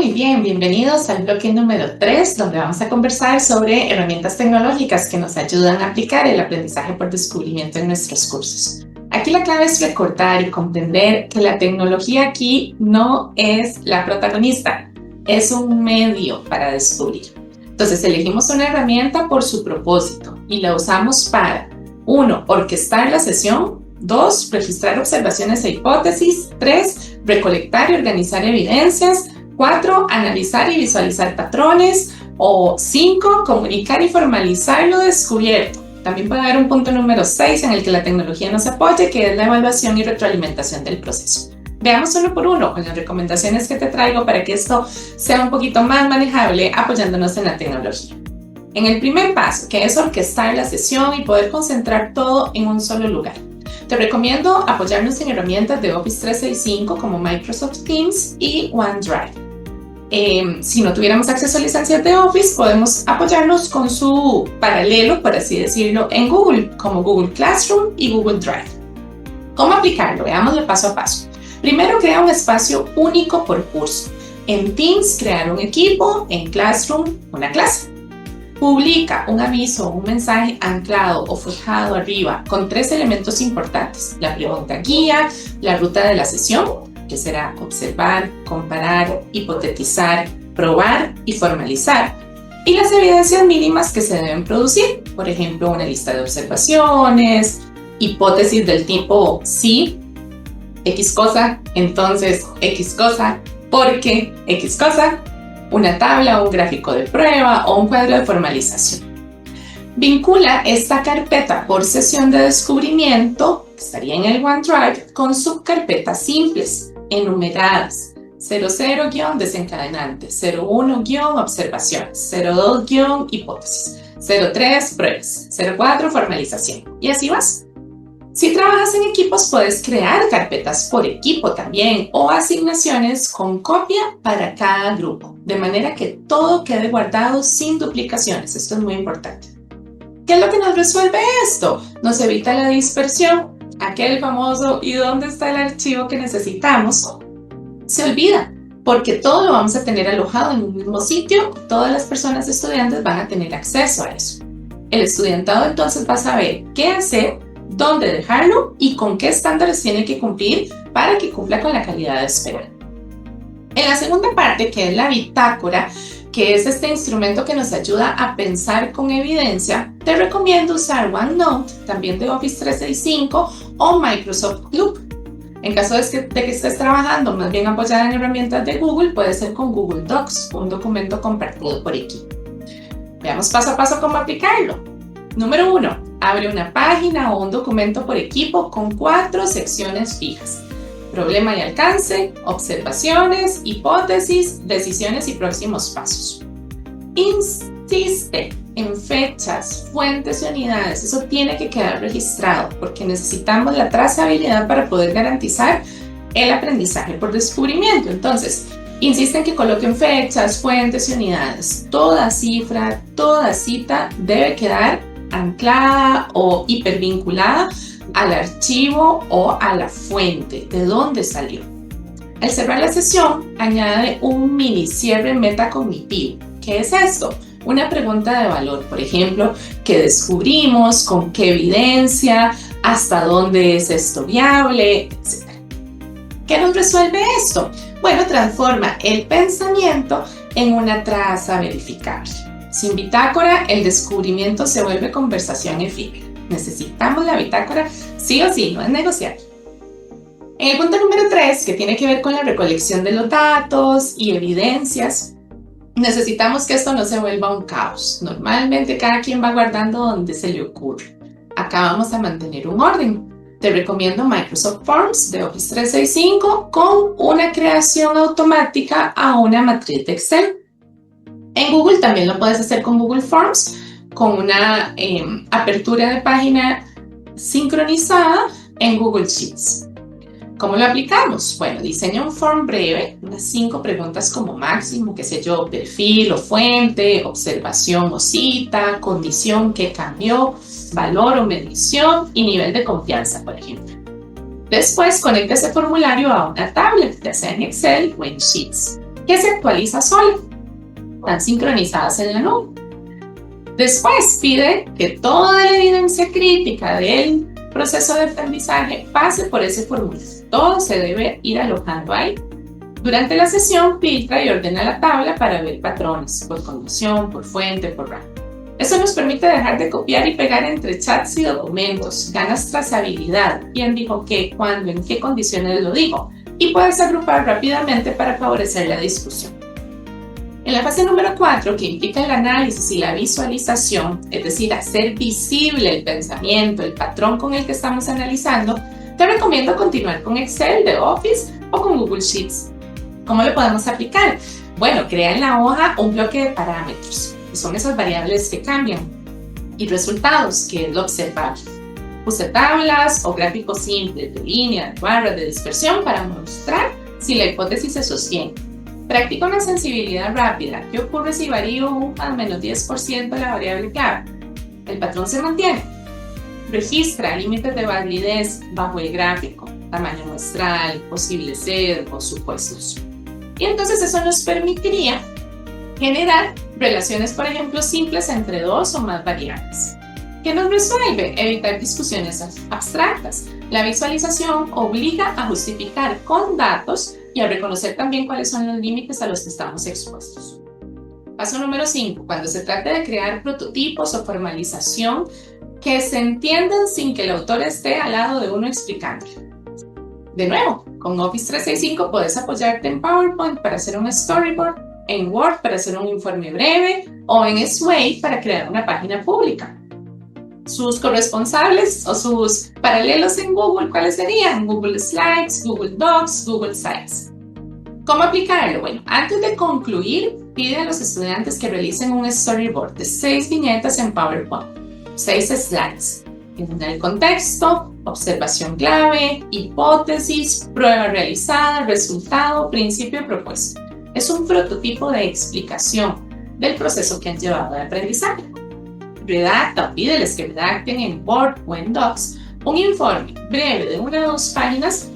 Muy bien, bienvenidos al bloque número 3, donde vamos a conversar sobre herramientas tecnológicas que nos ayudan a aplicar el aprendizaje por descubrimiento en nuestros cursos. Aquí la clave es recordar y comprender que la tecnología aquí no es la protagonista, es un medio para descubrir. Entonces elegimos una herramienta por su propósito y la usamos para 1. Orquestar la sesión, 2. Registrar observaciones e hipótesis, 3. Recolectar y organizar evidencias, 4. Analizar y visualizar patrones, o 5. Comunicar y formalizar lo descubierto. También puede haber un punto número 6 en el que la tecnología nos apoye, que es la evaluación y retroalimentación del proceso. Veamos uno por uno con las recomendaciones que te traigo para que esto sea un poquito más manejable apoyándonos en la tecnología. En el primer paso, que es orquestar la sesión y poder concentrar todo en un solo lugar. Te recomiendo apoyarnos en herramientas de Office 365 como Microsoft Teams y OneDrive. Si no tuviéramos acceso a licencias de Office, podemos apoyarnos con su paralelo, por así decirlo, en Google, como Google Classroom y Google Drive. ¿Cómo aplicarlo? Veámoslo paso a paso. Primero, crea un espacio único por curso. En Teams, crear un equipo, en Classroom, una clase. Publica un aviso o un mensaje anclado o forjado arriba con 3 elementos importantes: la pregunta guía, la ruta de la sesión, que será observar, comparar, hipotetizar, probar y formalizar, y las evidencias mínimas que se deben producir, por ejemplo, una lista de observaciones, hipótesis del tipo sí, X cosa, entonces X cosa, porque X cosa, una tabla, un gráfico de prueba o un cuadro de formalización. Vincula esta carpeta por sesión de descubrimiento, que estaría en el OneDrive, con subcarpetas simples, enumeradas: 00-desencadenante, 01-observaciones, 02-hipótesis, 03 pruebas, 04 formalización, y así vas. Si trabajas en equipos, puedes crear carpetas por equipo también, o asignaciones con copia para cada grupo, de manera que todo quede guardado sin duplicaciones. Esto es muy importante. ¿Qué es lo que nos resuelve esto? Nos evita la dispersión. Aquel famoso ¿y dónde está el archivo que necesitamos? Se olvida, porque todo lo vamos a tener alojado en un mismo sitio. Todas las personas estudiantes van a tener acceso a eso. El estudiantado entonces va a saber qué hacer, dónde dejarlo y con qué estándares tiene que cumplir para que cumpla con la calidad esperada. En la segunda parte, que es la bitácora, que es este instrumento que nos ayuda a pensar con evidencia, te recomiendo usar OneNote, también de Office 365, o Microsoft Loop. En caso de que estés trabajando más bien apoyada en herramientas de Google, puede ser con Google Docs, un documento compartido por equipo. Veamos paso a paso cómo aplicarlo. Número 1. Abre una página o un documento por equipo con 4 secciones fijas: problema y alcance, observaciones, hipótesis, decisiones y próximos pasos. Insiste en fechas, fuentes y unidades. Eso tiene que quedar registrado porque necesitamos la trazabilidad para poder garantizar el aprendizaje por descubrimiento. Entonces, insiste en que coloquen fechas, fuentes y unidades. Toda cifra, toda cita debe quedar anclada o hipervinculada al archivo o a la fuente de dónde salió. Al cerrar la sesión, añade un mini cierre metacognitivo. ¿Qué es esto? Una pregunta de valor, por ejemplo: ¿qué descubrimos? ¿Con qué evidencia? ¿Hasta dónde es esto viable? Etc. ¿Qué nos resuelve esto? Bueno, transforma el pensamiento en una traza verificable. Sin bitácora, el descubrimiento se vuelve conversación efímera. Necesitamos la bitácora sí o sí, no es negociable. En el punto número 3, que tiene que ver con la recolección de los datos y evidencias, necesitamos que esto no se vuelva un caos. Normalmente cada quien va guardando donde se le ocurre. Acá vamos a mantener un orden. Te recomiendo Microsoft Forms de Office 365 con una creación automática a una matriz de Excel. En Google también lo puedes hacer con Google Forms, con una apertura de página sincronizada en Google Sheets. ¿Cómo lo aplicamos? Bueno, diseña un form breve, unas 5 preguntas como máximo, qué sé yo: perfil o fuente, observación o cita, condición que cambió, valor o medición y nivel de confianza, por ejemplo. Después conecta ese formulario a una tablet, ya sea en Excel o en Sheets. que se actualiza sola. Están sincronizadas en la nube. Después pide que toda la evidencia crítica del proceso de aprendizaje pase por ese formulario. Todo se debe ir alojando ahí. Durante la sesión filtra y ordena la tabla para ver patrones por condición, por fuente, por rango. Eso nos permite dejar de copiar y pegar entre chats y documentos. Ganas trazabilidad. ¿Quién dijo qué, cuándo, en qué condiciones lo dijo? Y puedes agrupar rápidamente para favorecer la discusión. En la fase número 4, que implica el análisis y la visualización, es decir, hacer visible el pensamiento, el patrón con el que estamos analizando, te recomiendo continuar con Excel de Office o con Google Sheets. ¿Cómo lo podemos aplicar? Bueno, crea en la hoja un bloque de parámetros, que son esas variables que cambian, y resultados, que es lo observable. Use tablas o gráficos simples de línea, de barra, de dispersión para mostrar si la hipótesis se sostiene. Practica una sensibilidad rápida. ¿Qué ocurre si varío un al menos 10% la variable clave? El patrón se mantiene. Registra límites de validez bajo el gráfico, tamaño muestral, posibles sesgos, supuestos. Y entonces eso nos permitiría generar relaciones, por ejemplo, simples entre dos o más variables. ¿Qué nos resuelve? Evitar discusiones abstractas. La visualización obliga a justificar con datos y a reconocer también cuáles son los límites a los que estamos expuestos. Paso número 5. Cuando se trate de crear prototipos o formalización que se entiendan sin que el autor esté al lado de uno explicándolo. De nuevo, con Office 365 puedes apoyarte en PowerPoint para hacer un storyboard, en Word para hacer un informe breve o en Sway para crear una página pública. Sus corresponsables o sus paralelos en Google, ¿cuáles serían? Google Slides, Google Docs, Google Sites. ¿Cómo aplicarlo? Bueno, antes de concluir, pide a los estudiantes que realicen un storyboard de 6 viñetas en PowerPoint, 6 slides. En el contexto, observación clave, hipótesis, prueba realizada, resultado, principio propuesto. Es un prototipo de explicación del proceso que han llevado de aprendizaje. Redacta o pídeles que redacten en Word o en Docs un informe breve de 1 o 2 páginas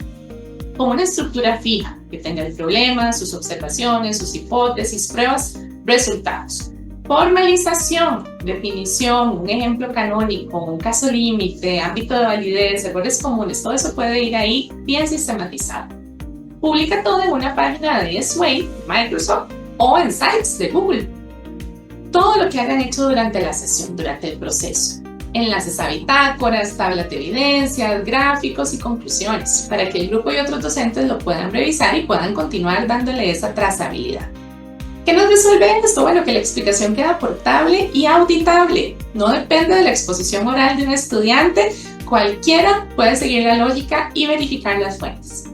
con una estructura fija que tenga el problema, sus observaciones, sus hipótesis, pruebas, resultados. Formalización, definición, un ejemplo canónico, un caso límite, ámbito de validez, errores comunes, todo eso puede ir ahí bien sistematizado. Publica todo en una página de Sway, Microsoft o en sites de Google. Todo lo que hayan hecho durante la sesión, durante el proceso. Enlaces a bitácoras, tablas de evidencias, gráficos y conclusiones, para que el grupo y otros docentes lo puedan revisar y puedan continuar dándole esa trazabilidad. ¿Qué nos resuelve esto? Bueno, que la explicación queda portable y auditable. No depende de la exposición oral de un estudiante, cualquiera puede seguir la lógica y verificar las fuentes.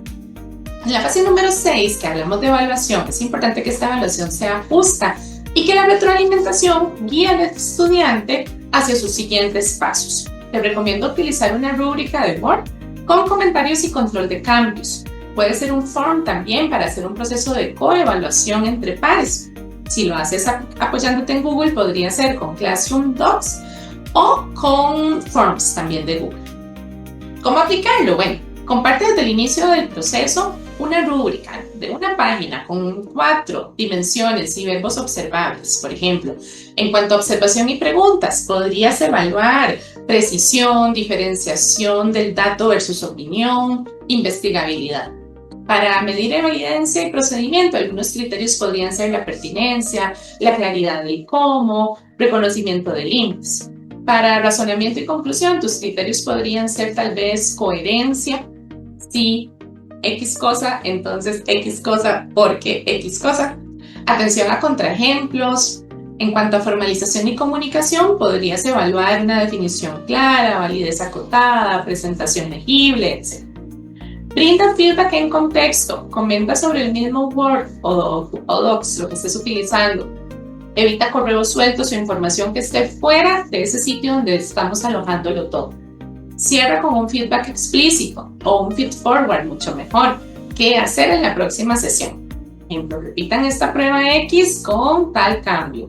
En la fase número 6, que hablamos de evaluación, es importante que esta evaluación sea justa y que la retroalimentación guíe al estudiante hacia sus siguientes pasos. Te recomiendo utilizar una rúbrica de Word con comentarios y control de cambios. Puede ser un form también para hacer un proceso de coevaluación entre pares. Si lo haces apoyándote en Google, podría ser con Classroom Docs o con Forms también de Google. ¿Cómo aplicarlo? Bueno, comparte desde el inicio del proceso una rúbrica de una página con 4 dimensiones y verbos observables. Por ejemplo, en cuanto a observación y preguntas, podrías evaluar precisión, diferenciación del dato versus opinión, investigabilidad. Para medir evidencia y procedimiento, algunos criterios podrían ser la pertinencia, la claridad del cómo, reconocimiento de límites. Para razonamiento y conclusión, tus criterios podrían ser tal vez coherencia, sí, X cosa, entonces X cosa, porque X cosa. Atención a contraejemplos. En cuanto a formalización y comunicación, podrías evaluar una definición clara, validez acotada, presentación legible, etc. Brinda feedback en contexto. Comenta sobre el mismo Word o Docs, lo que estés utilizando. Evita correos sueltos o información que esté fuera de ese sitio donde estamos alojándolo todo. Cierra con un feedback explícito o un feed forward, mucho mejor. ¿Qué hacer en la próxima sesión? Por ejemplo, repitan esta prueba X con tal cambio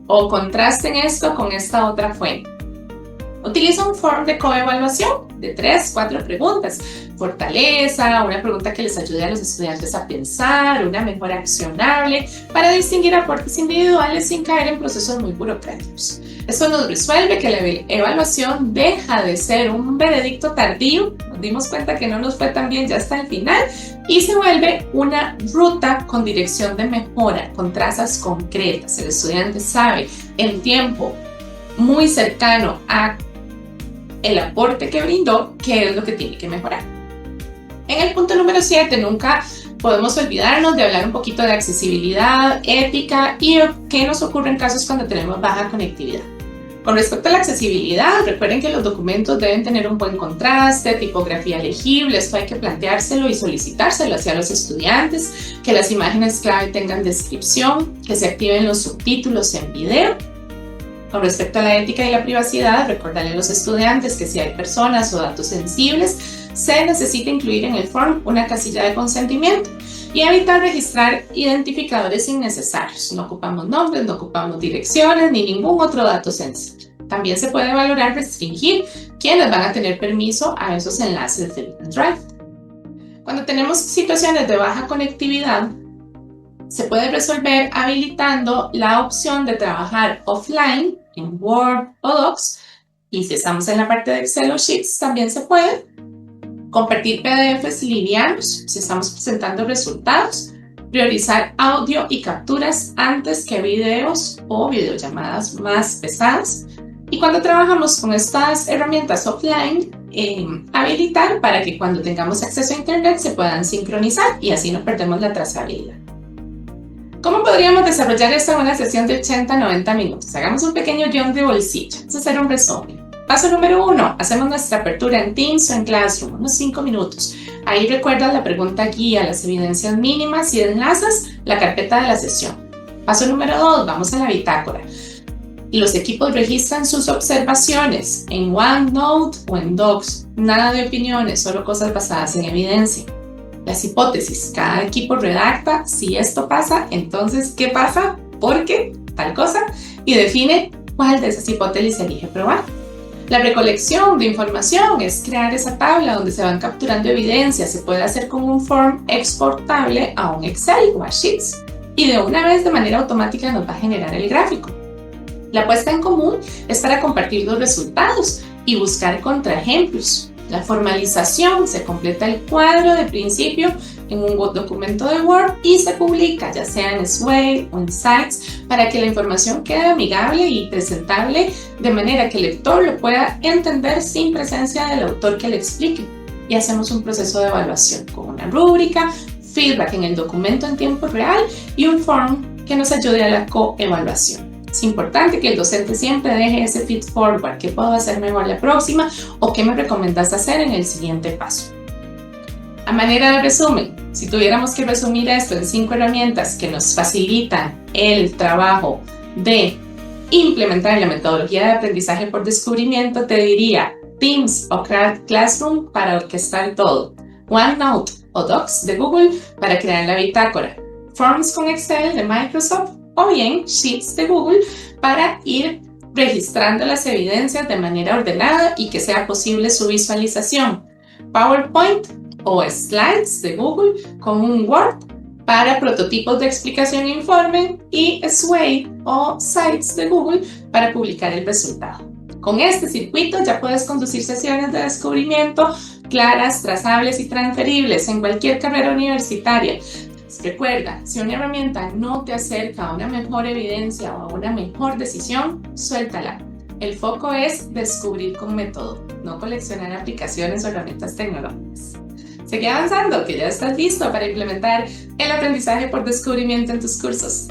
o contrasten esto con esta otra fuente. Utiliza un form de coevaluación de 3, 4 preguntas. Fortaleza, una pregunta que les ayude a los estudiantes a pensar, una mejora accionable para distinguir aportes individuales sin caer en procesos muy burocráticos. Esto nos resuelve que la evaluación deja de ser un veredicto tardío, nos dimos cuenta que no nos fue tan bien ya hasta el final, y se vuelve una ruta con dirección de mejora, con trazas concretas. El estudiante sabe en tiempo muy cercano a el aporte que brindó qué es lo que tiene que mejorar. En el punto número 7, nunca podemos olvidarnos de hablar un poquito de accesibilidad, ética y qué nos ocurre en casos cuando tenemos baja conectividad. Con respecto a la accesibilidad, recuerden que los documentos deben tener un buen contraste, tipografía legible, esto hay que planteárselo y solicitárselo hacia los estudiantes, que las imágenes clave tengan descripción, que se activen los subtítulos en video. Con respecto a la ética y la privacidad, recordarle a los estudiantes que si hay personas o datos sensibles, se necesita incluir en el form una casilla de consentimiento y evitar registrar identificadores innecesarios. No ocupamos nombres, no ocupamos direcciones ni ningún otro dato sensible. También se puede valorar restringir quiénes van a tener permiso a esos enlaces del Drive. Cuando tenemos situaciones de baja conectividad, se puede resolver habilitando la opción de trabajar offline en Word o Docs, y si estamos en la parte de Excel o Sheets también se puede. Compartir PDFs livianos si estamos presentando resultados, priorizar audio y capturas antes que videos o videollamadas más pesadas. Y cuando trabajamos con estas herramientas offline, habilitar para que cuando tengamos acceso a internet se puedan sincronizar y así no perdemos la trazabilidad. ¿Cómo podríamos desarrollar esto en una sesión de 80-90 minutos? Hagamos un pequeño guión de bolsillo. Vamos a hacer un resumen. Paso número 1, hacemos nuestra apertura en Teams o en Classroom, unos 5 minutos. Ahí recuerdas la pregunta guía, las evidencias mínimas y enlazas la carpeta de la sesión. Paso número 2, vamos a la bitácora. Y los equipos registran sus observaciones en OneNote o en Docs. Nada de opiniones, solo cosas basadas en evidencia. Las hipótesis, cada equipo redacta si esto pasa, entonces ¿qué pasa? ¿Por qué? Tal cosa. Y define cuál de esas hipótesis se elige probar. La recolección de información es crear esa tabla donde se van capturando evidencias. Se puede hacer con un form exportable a un Excel o a Sheets. Y de una vez de manera automática nos va a generar el gráfico. La puesta en común es para compartir los resultados y buscar contraejemplos. La formalización, se completa el cuadro de principio en un documento de Word y se publica ya sea en Sway o en Sites para que la información quede amigable y presentable de manera que el lector lo pueda entender sin presencia del autor que le explique. Y hacemos un proceso de evaluación con una rúbrica, feedback en el documento en tiempo real y un form que nos ayude a la coevaluación. Es importante que el docente siempre deje ese feed forward, qué puedo hacer mejor la próxima o qué me recomendás hacer en el siguiente paso. A manera de resumen, si tuviéramos que resumir esto en 5 herramientas que nos facilitan el trabajo de implementar la metodología de aprendizaje por descubrimiento, te diría Teams o Classroom para orquestar todo, OneNote o Docs de Google para crear la bitácora, Forms con Excel de Microsoft o bien Sheets de Google para ir registrando las evidencias de manera ordenada y que sea posible su visualización. PowerPoint o Slides de Google con un Word para prototipos de explicación e informe y Sway o Sites de Google para publicar el resultado. Con este circuito ya puedes conducir sesiones de descubrimiento claras, trazables y transferibles en cualquier carrera universitaria. Recuerda, si una herramienta no te acerca a una mejor evidencia o a una mejor decisión, suéltala. El foco es descubrir con método, no coleccionar aplicaciones o herramientas tecnológicas. Sigue avanzando, que ya estás listo para implementar el aprendizaje por descubrimiento en tus cursos.